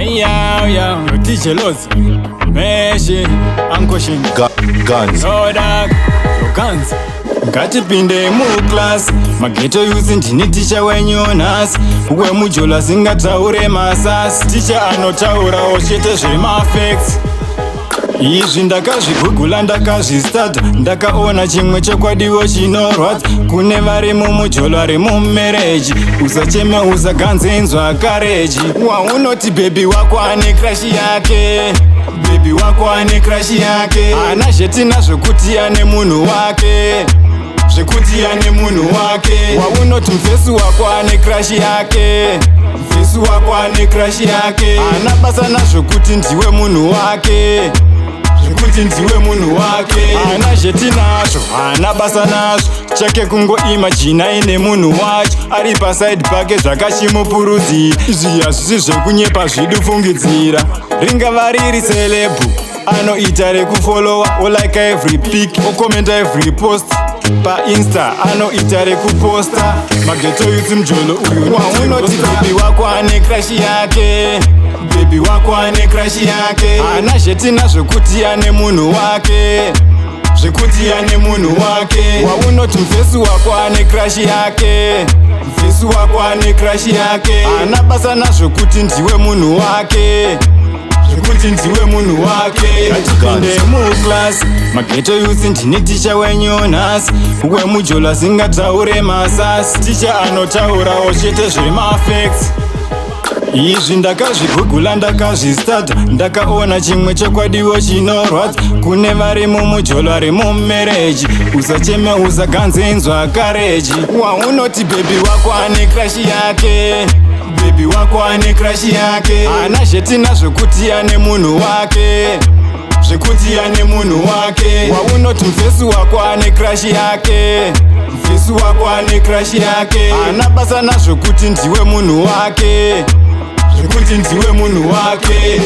DJ Lozi, Meshi, Uncle Shin, Guns. Sodak, Guns. Ngatipinde mu-class mageto yuzi ndini ticha wenyunas uwe mujola singataure masas ticha anotaurawo chete zvemafacts. Izvi ndakazvigugula ndakazvistata ndakaona chimwe chokwadiwo chinorwadza kune vari mumujola remumereji usacheme usaganzenzwa kareji waunoti bebi wako ane krashi yake bebi wako ane krashi yake ana zvetina zvokuti ane munhu wake zvekuti ane munhu wake waunoti mufesi wako ane krashi yake mufesi wako ane krashi yake ana basa nazvokuti ndiwe munhu wake kuti ndiwe munhu wake ana zvetinazvo ana basa nazvo chake kungoimajina ine munhu wacho ari pasaidi pake zvakachimupurudzira izvi hazvisi zvekunyepa zvidufungidzira ringava riri celebhu anoita rekufolowa olika every pic okomenta every post painsta anoita rekuposta mageto yuti mjolo uyu waunoti bebi wako ane krashi yake bebi wako ane krashi yake ana zvetina zvokuti ane munhu wake zvekuti ane munhu wake waunoti mufesi wako ane krashi yake mufesi wako ane krashi yake ana basa nazvokuti ndiwe munhu wake zvekuti ndiwe munhu wake ngatipinde mu-class mageto yusi ndini ticha wenyunas uwe mujola singataure masas ticha anotaurawo chete zvemafacts. Izvi ndakazvigugula ndakazvistata ndakaona chimwe chokwadiwo chinorwadza kune vari mumujola remumereji usacheme usaganzenzwa kareji waunoti bebi wako ane krashi yake bebi wako ane krashi yake ana zvetina zvokuti ane munhu wake zvekuti ane munhu wake waunoti mufesi wako ane krashi yake mufesi wako ane krashi yake ana basa nazvokuti ndiwe munhu wake zvekuti ndiwe munhu wake